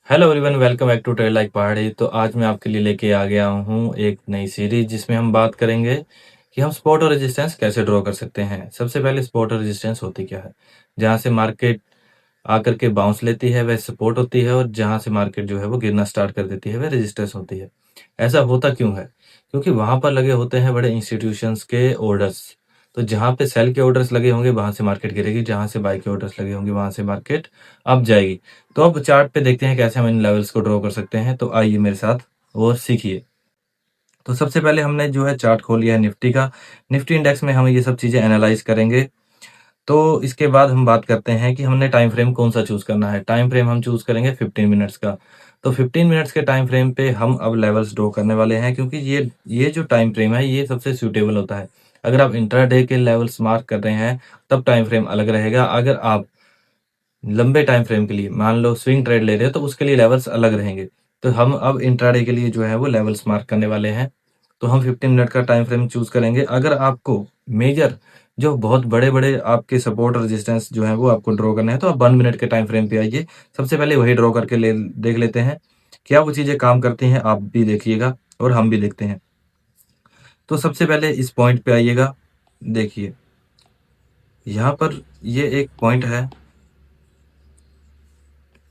Hello everyone, welcome back to trade like Pahadi. तो आज मैं आपके लिए लेके आ गया हूँ एक नई सीरीज जिसमें हम बात करेंगे कि हम सपोर्ट और रेजिस्टेंस कैसे ड्रॉ कर सकते हैं। सबसे पहले सपोर्ट और रेजिस्टेंस होती क्या है। जहाँ से मार्केट आकर के बाउंस लेती है वह सपोर्ट होती है, और जहाँ से मार्केट जो है वो गिरना स्टार्ट कर देती है वह रेजिस्टेंस होती है। ऐसा होता क्यों है? क्योंकि वहां पर लगे होते हैं बड़े इंस्टीट्यूशंस के ऑर्डर्स। तो जहां पे सेल के ऑर्डर्स लगे होंगे वहां से मार्केट गिरेगी, जहां से बाई के ऑर्डर्स लगे होंगे वहां से मार्केट अप जाएगी। तो अब चार्ट पे देखते हैं कैसे हम इन लेवल्स को ड्रॉ कर सकते हैं। तो आइए मेरे साथ और सीखिए। तो सबसे पहले हमने जो है चार्ट खोल लिया है निफ्टी का। निफ्टी इंडेक्स में हम ये सब चीजें एनालाइज करेंगे। तो इसके बाद हम बात करते हैं कि हमने टाइम फ्रेम कौन सा चूज करना है। टाइम फ्रेम हम चूज करेंगे 15 मिनट्स का। तो 15 मिनट्स के टाइम फ्रेम पे हम अब लेवल्स ड्रॉ करने वाले हैं, क्योंकि ये जो टाइम फ्रेम है ये सबसे सूटेबल होता है। अगर आप इंट्राडे के लेवल्स मार्क कर रहे हैं तब टाइम फ्रेम अलग रहेगा। अगर आप लंबे टाइम फ्रेम के लिए मान लो स्विंग ट्रेड ले रहे हो तो उसके लिए लेवल्स अलग रहेंगे। तो हम अब इंट्राडे के लिए जो है वो लेवल्स मार्क करने वाले हैं। तो हम 15 मिनट का टाइम फ्रेम चूज करेंगे। अगर आपको मेजर जो बहुत बड़े बड़े आपके सपोर्ट और रेजिस्टेंस जो है वो आपको ड्रॉ करना है तो आप 1 मिनट के टाइम फ्रेम पे आइए। सबसे पहले वही ड्रॉ करके देख लेते हैं क्या वो चीजें काम करती हैं। आप भी देखिएगा और हम भी देखते हैं। तो सबसे पहले इस पॉइंट पे आइएगा। देखिए यहाँ पर ये एक पॉइंट है।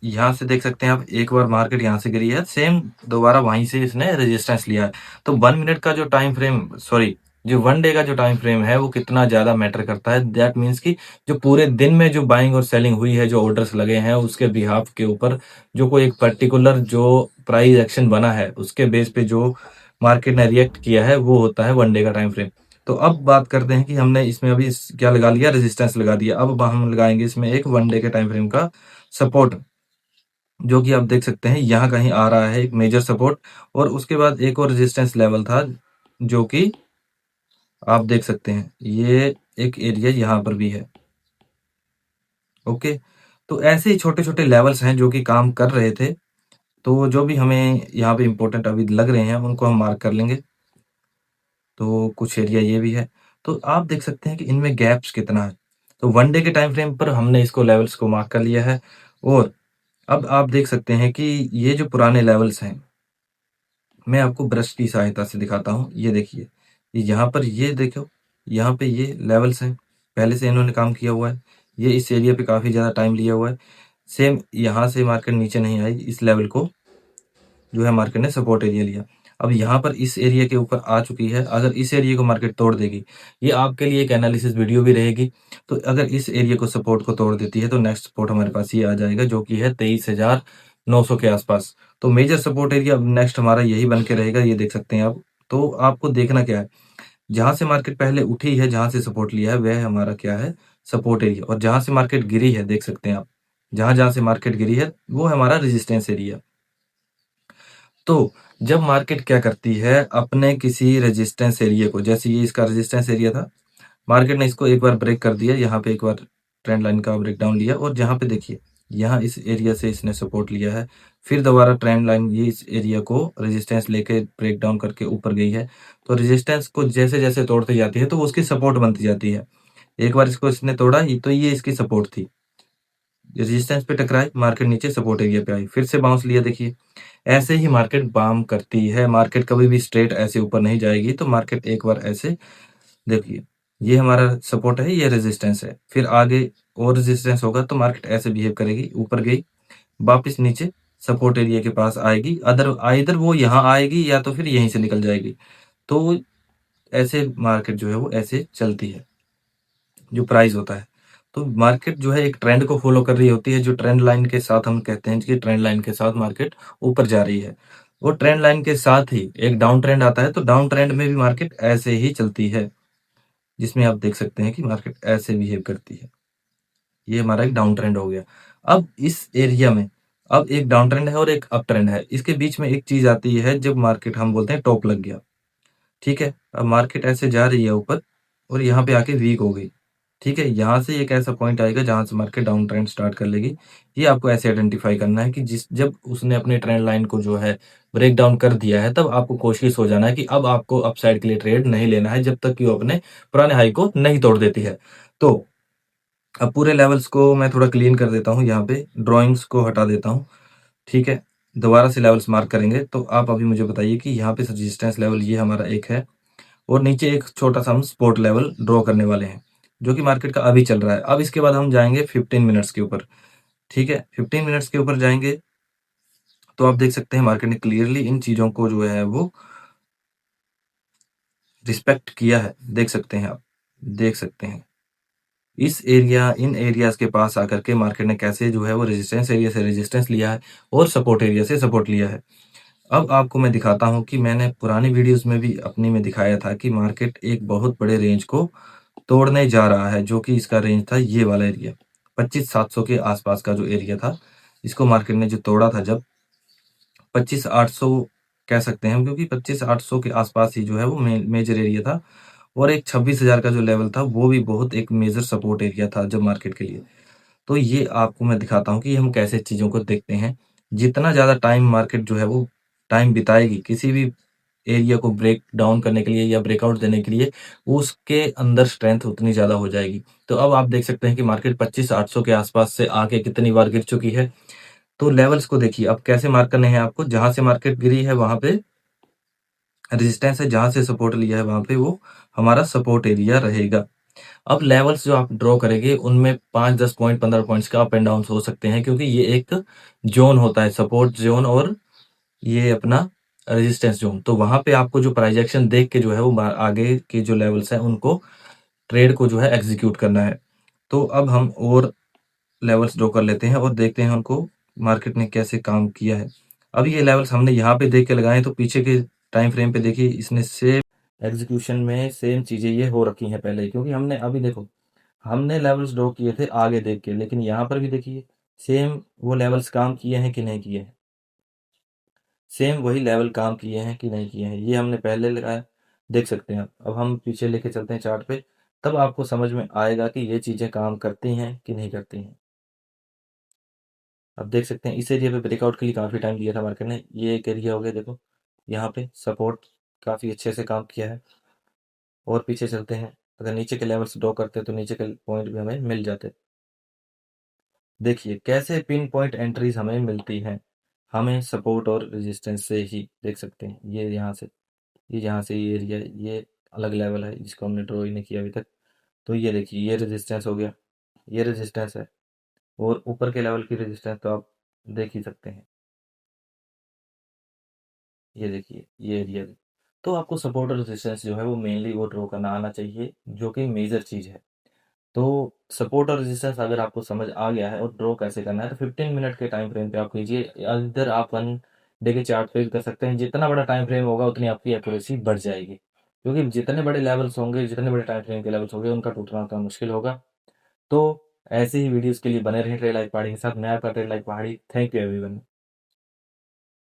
यहाँ से देख सकते हैं आप, एक बार मार्केट यहाँ से गिरी है, सेम दोबारा वहीं से इसने रेजिस्टेंस लिया है। तो 1 मिनट का जो टाइम फ्रेम, सॉरी, जो 1 डे का जो टाइम फ्रेम है वो कितना ज्यादा मैटर करता है। दैट मीन्स कि जो पूरे दिन में जो बाइंग और सेलिंग हुई है, जो ऑर्डर्स लगे हैं उसके बिहाफ के ऊपर जो कोई एक पर्टिकुलर जो प्राइस एक्शन बना है उसके बेस पे जो मार्केट ने रिएक्ट किया है वो होता है 1 डे का टाइम फ्रेम। तो अब बात करते हैं कि हमने इसमें अभी क्या लगा लिया, रेजिस्टेंस लगा दिया। अब हम लगाएंगे इसमें एक 1 डे के टाइम फ्रेम का सपोर्ट, जो कि आप देख सकते हैं यहाँ कहीं आ रहा है एक मेजर सपोर्ट। और उसके बाद एक और रेजिस्टेंस लेवल था जो कि आप देख सकते हैं ये एक एरिया यहाँ पर भी है। ओके, तो ऐसे ही छोटे छोटे लेवल्स हैं जो कि काम कर रहे थे। तो जो भी हमें यहाँ पे इंपॉर्टेंट अभी लग रहे हैं उनको हम मार्क कर लेंगे। तो कुछ एरिया ये भी है। तो आप देख सकते हैं कि इनमें गैप्स कितना है। तो 1 डे के टाइम फ्रेम पर हमने इसको लेवल्स को मार्क कर लिया है। और अब आप देख सकते हैं कि ये जो पुराने लेवल्स हैं, मैं आपको ब्रश की सहायता से दिखाता हूँ। ये देखिए, यहाँ पर ये देखो, यहाँ पे ये लेवल्स हैं, पहले से इन्होंने काम किया हुआ है। ये इस एरिया पे काफी ज्यादा टाइम लिया हुआ है। सेम यहाँ से मार्केट नीचे नहीं आई, इस लेवल को जो है मार्केट ने सपोर्ट एरिया लिया। अब यहाँ पर इस एरिया के ऊपर आ चुकी है। अगर इस एरिया को मार्केट तोड़ देगी, ये आपके लिए एक एनालिसिस वीडियो भी रहेगी। तो अगर इस एरिया को सपोर्ट को तोड़ देती है तो नेक्स्ट सपोर्ट हमारे पास ये आ जाएगा जो कि है 23,900 के आसपास। तो मेजर सपोर्ट एरिया अब नेक्स्ट हमारा यही बन के रहेगा, ये देख सकते हैं आप। तो आपको देखना क्या है, जहां से मार्केट पहले उठी है, जहां से सपोर्ट लिया है वह हमारा क्या है, सपोर्ट एरिया। और जहां से मार्केट गिरी है, देख सकते हैं आप, जहां जहां से मार्केट गिरी है वो हमारा रेजिस्टेंस एरिया। तो जब मार्केट क्या करती है, अपने किसी रेजिस्टेंस एरिया को, जैसे ये इसका रेजिस्टेंस एरिया था, मार्केट ने इसको एक बार ब्रेक कर दिया, यहाँ पे एक बार ट्रेंड लाइन का ब्रेक डाउन लिया, और जहाँ पे देखिए यहाँ इस एरिया से इसने सपोर्ट लिया है। फिर दोबारा ट्रेंड लाइन ये इस एरिया को रेजिस्टेंस लेके ब्रेक डाउन करके ऊपर गई है। तो रेजिस्टेंस को जैसे जैसे तोड़ती जाती है तो वो उसकी सपोर्ट बनती जाती है। एक बार इसको इसने तोड़ा तो ये इसकी सपोर्ट थी। रेजिस्टेंस पे टकराई, मार्केट नीचे सपोर्ट एरिया पे आई, फिर से बाउंस लिया। देखिए ऐसे ही मार्केट बाम करती है। मार्केट कभी भी स्ट्रेट ऐसे ऊपर नहीं जाएगी। तो मार्केट एक बार ऐसे, देखिए ये हमारा सपोर्ट है, ये रेजिस्टेंस है, फिर आगे और रेजिस्टेंस होगा तो मार्केट ऐसे बिहेव करेगी, ऊपर गई, वापस नीचे सपोर्ट एरिया के पास आएगी। अदर आइदर वो यहाँ आएगी या तो फिर यहीं से निकल जाएगी। तो ऐसे मार्केट जो है वो ऐसे चलती है, जो प्राइस होता है। तो मार्केट जो है एक ट्रेंड को फॉलो कर रही होती है, जो ट्रेंड लाइन के साथ हम कहते हैं कि ट्रेंड लाइन के साथ मार्केट ऊपर जा रही है। वो ट्रेंड लाइन के साथ ही एक डाउन ट्रेंड आता है, तो डाउन ट्रेंड में भी मार्केट ऐसे ही चलती है, जिसमें आप देख सकते हैं कि मार्केट ऐसे बिहेव करती है। ये हमारा एक डाउन ट्रेंड हो गया। अब इस एरिया में अब एक डाउन ट्रेंड है और एक अप ट्रेंड है। इसके बीच में एक चीज आती है जब मार्केट, हम बोलते हैं टॉप लग गया। ठीक है, अब मार्केट ऐसे जा रही है ऊपर और यहाँ पे आके वीक हो गई। ठीक है, यहाँ से एक ऐसा पॉइंट आएगा जहां से मार्केट डाउन ट्रेंड स्टार्ट कर लेगी। ये आपको ऐसे आइडेंटिफाई करना है कि जिस जब उसने अपने ट्रेंड लाइन को जो है ब्रेक डाउन कर दिया है, तब आपको कोशिश हो जाना है कि अब आपको अपसाइड के लिए ट्रेड नहीं लेना है जब तक कि वो अपने पुराने हाई को नहीं तोड़ देती है। तो अब पूरे लेवल्स को मैं थोड़ा क्लीन कर देता हूँ, यहाँ पे ड्रॉइंग्स को हटा देता हूँ। ठीक है, दोबारा से लेवल्स मार्क करेंगे। तो आप अभी मुझे बताइए कि यहाँ पे रेजिस्टेंस लेवल ये हमारा एक है और नीचे एक छोटा सा हम सपोर्ट लेवल ड्रॉ करने वाले हैं, जो कि मार्केट का अभी चल रहा है। अब इसके बाद हम जाएंगे 15 मिनट्स के ऊपर। ठीक है, 15 मिनट्स के ऊपर जाएंगे तो आप देख सकते हैं मार्केट ने क्लियरली इन चीजों को जो है वो रिस्पेक्ट किया है। देख सकते हैं आप, देख सकते हैं इन एरियाज के पास आकर के मार्केट ने कैसे जो है वो रेजिस्टेंस एरिया से रेजिस्टेंस लिया है और सपोर्ट एरिया से सपोर्ट लिया है। अब आपको मैं दिखाता हूं कि मैंने पुरानी वीडियोस में भी अपनी में दिखाया था कि मार्केट एक बहुत बड़े रेंज को तोड़ने जा रहा है, जो कि इसका रेंज था ये वाला एरिया 25,700 के आसपास का जो एरिया था। इसको मार्केट ने जो तोड़ा था जब 25,800 कह सकते हैं हम, क्योंकि 25,800 के आसपास ही जो है वो मेजर एरिया था। और एक 26,000 का जो लेवल था वो भी बहुत एक मेजर सपोर्ट एरिया था जब मार्केट के लिए। तो ये आपको मैं दिखाता हूँ कि हम कैसे चीज़ों को देखते हैं। जितना ज़्यादा टाइम मार्केट जो है वो टाइम बिताएगी किसी भी एरिया को ब्रेक डाउन करने के लिए या ब्रेकआउट देने के लिए, उसके अंदर स्ट्रेंथ उतनी ज़्यादा हो जाएगी। तो अब आप देख सकते हैं कि मार्केट 25,800 के आसपास से आके कितनी बार गिर चुकी है। तो लेवल्स को देखिए अब कैसे मार्क करने हैं आपको। जहां से मार्केट गिरी है वहां पे रेजिस्टेंस है, जहां से सपोर्ट लिया है वहां पे वो हमारा सपोर्ट एरिया रहेगा। अब लेवल्स जो आप ड्रॉ करेंगे उनमें 5, 10 पॉइंट 15 पॉइंट्स का अप एंड डाउन हो सकते हैं, क्योंकि ये एक जोन होता है, सपोर्ट जोन और ये अपना रेजिस्टेंस जोन। तो वहां पे आपको जो प्राइस एक्शन देख के जो है वो आगे के जो लेवल्स हैं उनको ट्रेड को जो है एग्जीक्यूट करना है। तो अब हम और लेवल्स ड्रॉ कर लेते हैं और देखते हैं उनको मार्केट ने कैसे काम किया है। अब ये लेवल्स हमने यहाँ पे देख के लगाए, तो पीछे के टाइम फ्रेम पे देखिए इसने सेम एग्जीक्यूशन में सेम चीजें ये हो रखी हैं पहले, क्योंकि हमने अभी देखो हमने लेवल्स ड्रॉ किए थे आगे देख के, लेकिन यहाँ पर भी देखिए सेम वो लेवल्स काम किए हैं कि नहीं किए हैं, सेम वही लेवल काम किए हैं कि नहीं किए हैं, ये हमने पहले लगाया। देख सकते हैं आप। अब हम पीछे लेके चलते हैं चार्ट पे, तब आपको समझ में आएगा कि ये चीजें काम करती हैं कि नहीं करती हैं। अब देख सकते हैं इस एरिया पे ब्रेकआउट के लिए काफी टाइम दिया था मार्केट ने। ये एक एरिया हो गया, देखो यहाँ पे सपोर्ट काफी अच्छे से काम किया है। और पीछे चलते हैं, अगर नीचे के लेवल्स ड्रॉ करते तो नीचे के पॉइंट भी हमें मिल जाते। देखिए कैसे पिन पॉइंट एंट्रीज हमें मिलती हैं, हमें सपोर्ट और रेजिस्टेंस से ही। देख सकते हैं ये यहाँ से, ये यहाँ से ये एरिया, ये अलग लेवल है जिसको हमने ड्रॉ ही नहीं किया अभी तक। तो ये देखिए ये रेजिस्टेंस हो गया, ये रेजिस्टेंस है, और ऊपर के लेवल की रेजिस्टेंस तो आप देख ही सकते हैं। ये देखिए ये एरिया। तो आपको सपोर्ट और रेजिस्टेंस जो है वो मेनली वो ड्रॉ करना आना चाहिए, जो कि मेजर चीज़ है। तो सपोर्ट और रेजिस्टेंस अगर आपको समझ आ गया है और ड्रॉ कैसे करना है, तो 15 मिनट के टाइम फ्रेम पे आप कीजिए। इधर आप 1 डे के चार्ट पे भी कर सकते हैं। जितना बड़ा टाइम फ्रेम होगा उतनी आपकी एक्यूरेसी बढ़ जाएगी, क्योंकि जितने बड़े लेवल्स होंगे, जितने बड़े टाइम फ्रेम के लेवल्स होंगे, उनका टूटना उतना मुश्किल होगा। तो ऐसे ही वीडियोस के लिए बने रहें ट्रेड लाइक पहाड़ी के साथ। मैं आपका ट्रेड लाइक पहाड़ी। Thank you everyone.